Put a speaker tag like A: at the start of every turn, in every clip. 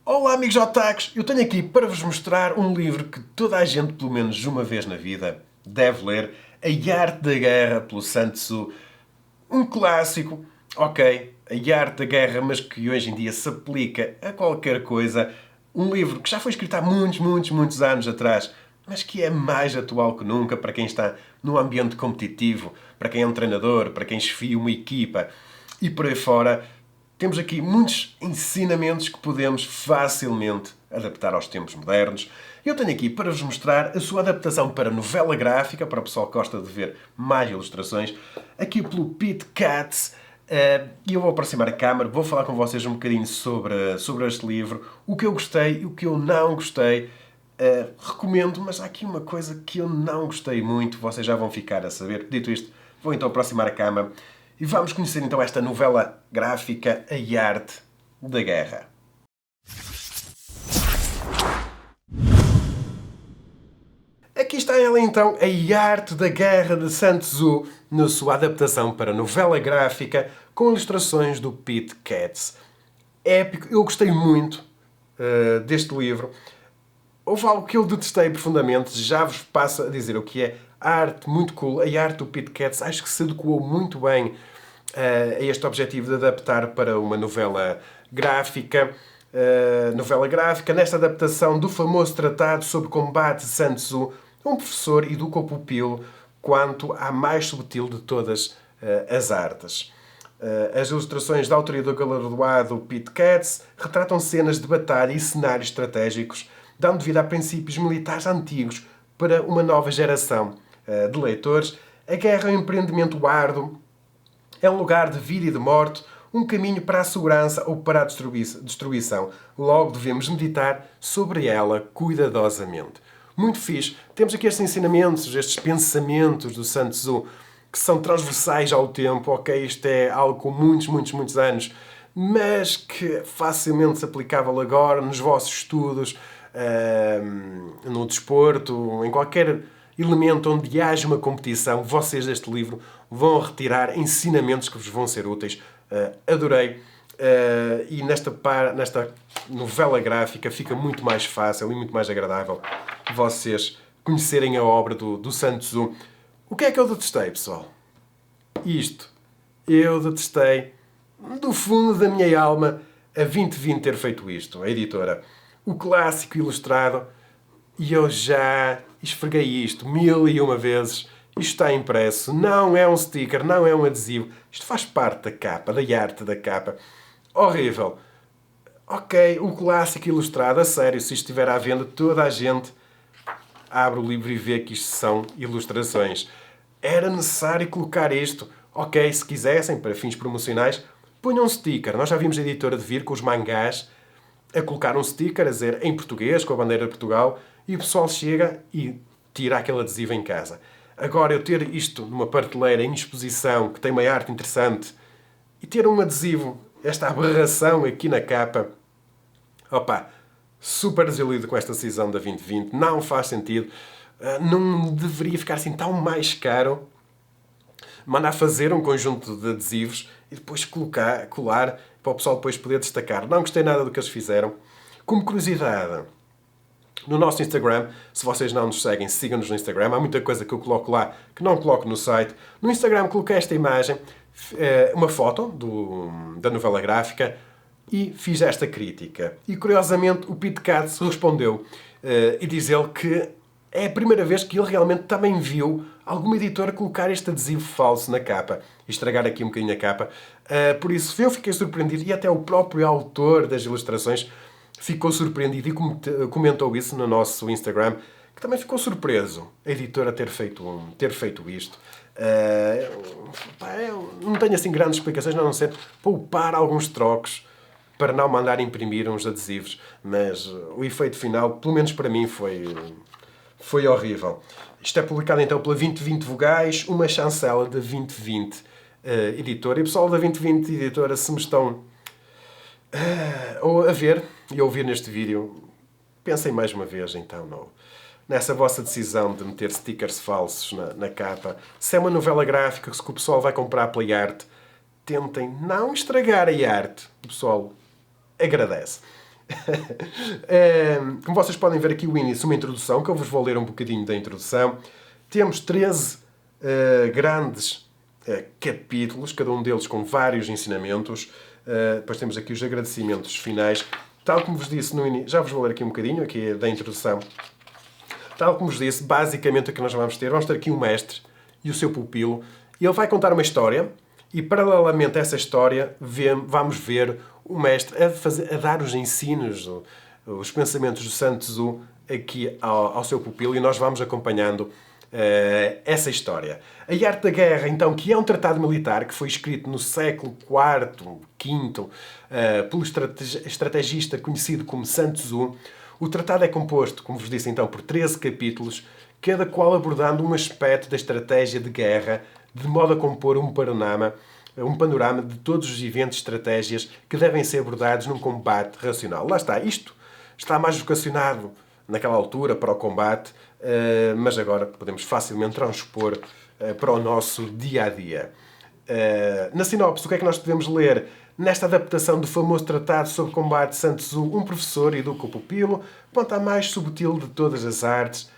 A: Olá amigos otakus, eu tenho aqui para vos mostrar um livro que toda a gente, pelo menos uma vez na vida, deve ler, A Arte da Guerra, pelo Sun Tzu. Um clássico, ok, A Arte da Guerra, mas que hoje em dia se aplica a qualquer coisa. Um livro que já foi escrito há muitos anos atrás, mas que é mais atual que nunca para quem está num ambiente competitivo, para quem é um treinador, para quem esfia uma equipa e por aí fora. Temos aqui muitos ensinamentos que podemos facilmente adaptar aos tempos modernos. Eu tenho aqui para vos mostrar a sua adaptação para novela gráfica, para o pessoal que gosta de ver mais ilustrações, aqui pelo Pete Katz. E eu vou aproximar a câmera, vou falar com vocês um bocadinho sobre este livro, o que eu gostei e o que eu não gostei. Recomendo, mas há aqui uma coisa que eu não gostei muito, vocês já vão ficar a saber. Dito isto, vou então aproximar a câmera e vamos conhecer então esta novela gráfica, A Arte da Guerra. Aqui está ela então, A Arte da Guerra de Sun Tzu, na sua adaptação para novela gráfica, com ilustrações do Pete Katz. Épico, eu gostei muito deste livro. Houve algo que eu detestei profundamente, já vos passo a dizer o que é. A arte muito cool, a arte do Pete Katz, acho que se adequou muito bem a este objetivo de adaptar para uma novela gráfica. Nesta adaptação do famoso tratado sobre combate de Sun Tzu, um professor educa o pupilo quanto à mais subtil de todas as artes. As ilustrações da autoria do galardoado Pete Katz retratam cenas de batalha e cenários estratégicos, dando vida a princípios militares antigos para uma nova geração de leitores. A guerra é um empreendimento árduo, é um lugar de vida e de morte, um caminho para a segurança ou para a destruição. Logo devemos meditar sobre ela cuidadosamente. Muito fixe. Temos aqui estes ensinamentos, estes pensamentos do Sun Tzu, que são transversais ao tempo. Ok, isto é algo com muitos anos, mas que facilmente se aplicável agora nos vossos estudos, no desporto, em qualquer elemento onde haja uma competição. Vocês deste livro vão retirar ensinamentos que vos vão ser úteis. Adorei. E nesta novela gráfica fica muito mais fácil e muito mais agradável vocês conhecerem a obra do Sun Tzu. O que é que eu detestei, pessoal? Isto. Eu detestei, do fundo da minha alma, a 2020 ter feito isto, a editora. O clássico ilustrado, e eu já esfreguei isto 1001 vezes. Isto está impresso, não é um sticker, não é um adesivo. Isto faz parte da capa, da arte da capa. Horrível. Ok, o clássico ilustrado, a sério, se isto estiver à venda, toda a gente abre o livro e vê que isto são ilustrações. Era necessário colocar isto. Ok, se quisessem, para fins promocionais, ponham um sticker. Nós já vimos a editora de vir com os mangás a colocar um sticker a dizer em português, com a bandeira de Portugal, e o pessoal chega e tira aquele adesivo em casa. Agora, eu ter isto numa prateleira em exposição, que tem uma arte interessante, e ter um adesivo, esta aberração aqui na capa, opa, super desiludido com esta decisão da 2020, não faz sentido, não deveria ficar assim tão mais caro mandar fazer um conjunto de adesivos e depois colar para o pessoal depois poder destacar. Não gostei nada do que eles fizeram. Como curiosidade, no nosso Instagram, se vocês não nos seguem, sigam-nos no Instagram. Há muita coisa que eu coloco lá que não coloco no site. No Instagram coloquei esta imagem, uma foto da novela gráfica, e fiz esta crítica. E curiosamente o Pete Katz respondeu e diz ele que é a primeira vez que ele realmente também viu alguma editora colocar este adesivo falso na capa e estragar aqui um bocadinho a capa. Por isso eu fiquei surpreendido e até o próprio autor das ilustrações ficou surpreendido e comentou isso no nosso Instagram, que também ficou surpreso a editora ter feito isto. Eu não tenho assim grandes explicações, a não ser poupar alguns trocos para não mandar imprimir uns adesivos, mas o efeito final, pelo menos para mim, foi horrível. Isto é publicado então pela 2020 Vogais, uma chancela da 2020 editora. E o pessoal da 2020 editora, se me estão a ver e a ouvir neste vídeo, pensem mais uma vez então nessa vossa decisão de meter stickers falsos na capa. Se é uma novela gráfica que o pessoal vai comprar pela arte, tentem não estragar a arte. O pessoal agradece. Como vocês podem ver aqui o índice, uma introdução, que eu vos vou ler um bocadinho da introdução. Temos 13 grandes capítulos, cada um deles com vários ensinamentos. Depois temos aqui os agradecimentos finais. Tal como vos disse no início, já vos vou ler aqui um bocadinho aqui da introdução. Tal como vos disse, basicamente o que nós vamos ter aqui um mestre e o seu pupilo. E ele vai contar uma história e, paralelamente a essa história, vamos ver o mestre a dar os ensinos, os pensamentos do Sun Tzu aqui ao seu pupilo, e nós vamos acompanhando essa história. A Arte da Guerra, então, que é um tratado militar que foi escrito no século IV, V, pelo estrategista conhecido como Sun Tzu. O tratado é composto, como vos disse então, por 13 capítulos, cada qual abordando um aspecto da estratégia de guerra, de modo a compor um panorama de todos os eventos e estratégias que devem ser abordados num combate racional. Lá está, isto está mais vocacionado naquela altura para o combate, mas agora podemos facilmente transpor para o nosso dia-a-dia. Na sinopse, o que é que nós podemos ler? Nesta adaptação do famoso tratado sobre combate de Sun Tzu, um professor educa o pupilo, ponta a mais subtil de todas as artes.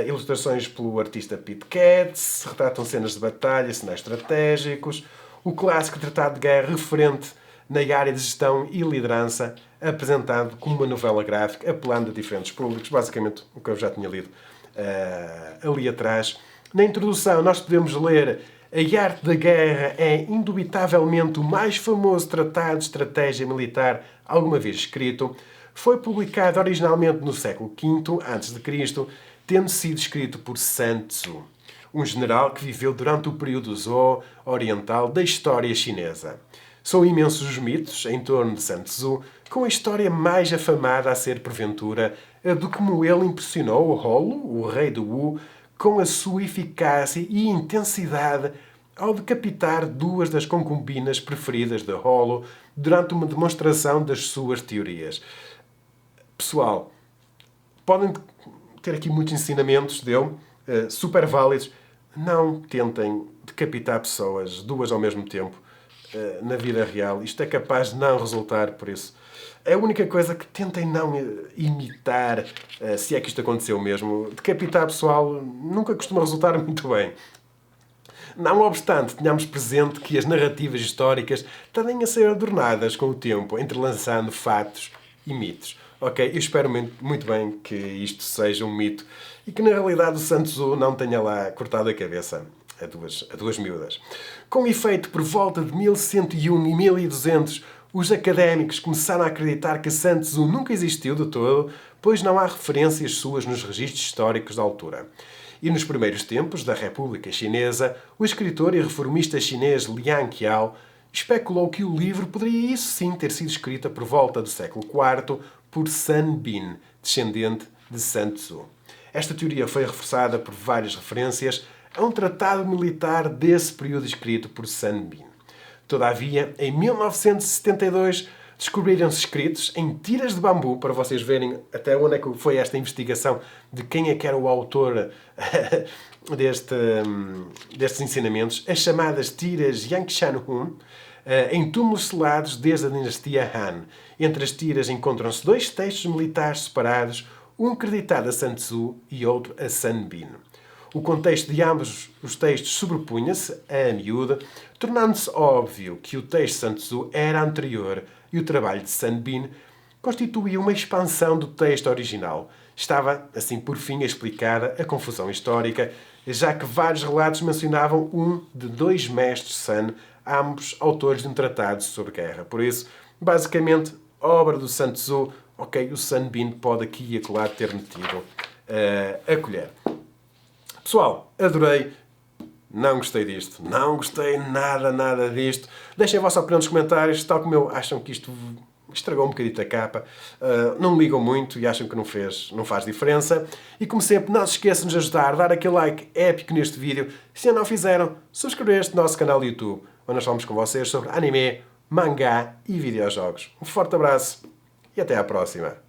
A: Ilustrações pelo artista Pete Katz, retratam cenas de batalha, cenários estratégicos, o clássico tratado de guerra referente na área de gestão e liderança, apresentado como uma novela gráfica, apelando a diferentes públicos, basicamente o que eu já tinha lido ali atrás. Na introdução nós podemos ler: a arte da guerra é indubitavelmente o mais famoso tratado de estratégia militar alguma vez escrito. Foi publicado originalmente no século V a.C., tendo sido escrito por Sun Tzu, um general que viveu durante o período Zhou oriental da história chinesa. São imensos os mitos em torno de Sun Tzu, com a história mais afamada a ser, porventura, a de como ele impressionou o Holo, o rei do Wu, com a sua eficácia e intensidade ao decapitar duas das concubinas preferidas de Holo durante uma demonstração das suas teorias. Pessoal, podem ter aqui muitos ensinamentos dele, super válidos. Não tentem decapitar pessoas, duas ao mesmo tempo, na vida real. Isto é capaz de não resultar, por isso. É a única coisa que tentem não imitar, se é que isto aconteceu mesmo. Decapitar pessoal nunca costuma resultar muito bem. Não obstante, tenhamos presente que as narrativas históricas tendem a ser adornadas com o tempo, entrelaçando fatos e mitos. Ok, eu espero muito bem que isto seja um mito e que na realidade o Sun Tzu não tenha lá cortado a cabeça a duas miúdas. Com efeito, por volta de 1101 e 1200, os académicos começaram a acreditar que Sun Tzu nunca existiu de todo, pois não há referências suas nos registros históricos da altura. E nos primeiros tempos da República Chinesa, o escritor e reformista chinês Liang Qiao especulou que o livro poderia isso sim ter sido escrito por volta do século IV por Sun Bin, descendente de Sun Tzu. Esta teoria foi reforçada por várias referências a um tratado militar desse período escrito por Sun Bin. Todavia, em 1972, descobriram-se escritos em tiras de bambu, para vocês verem até onde é que foi esta investigação de quem é que era o autor destes ensinamentos, as chamadas tiras Yangshan-hun, em túmulos selados desde a dinastia Han. Entre as tiras encontram-se dois textos militares separados, um creditado a Sun Tzu e outro a Sun Bin. O contexto de ambos os textos sobrepunha-se, a miúda, tornando-se óbvio que o texto de Sun Tzu era anterior e o trabalho de Sun Bin constituía uma expansão do texto original. Estava, assim por fim, explicada a confusão histórica, já que vários relatos mencionavam um de dois mestres Sun, ambos autores de um tratado sobre guerra. Por isso, basicamente, a obra do Sun Tzu, ok, o Sun Bin pode aqui e acolá ter metido a colher. Pessoal, adorei. Não gostei disto. Não gostei nada disto. Deixem a vossa opinião nos comentários. Tal como eu, acham que isto estragou um bocadinho a capa. Não ligam muito e acham que não faz diferença. E como sempre, não se esqueçam de nos ajudar, dar aquele like épico neste vídeo. Se ainda não fizeram, subscrever este nosso canal do YouTube, onde nós falamos com vocês sobre anime, mangá e videojogos. Um forte abraço e até à próxima.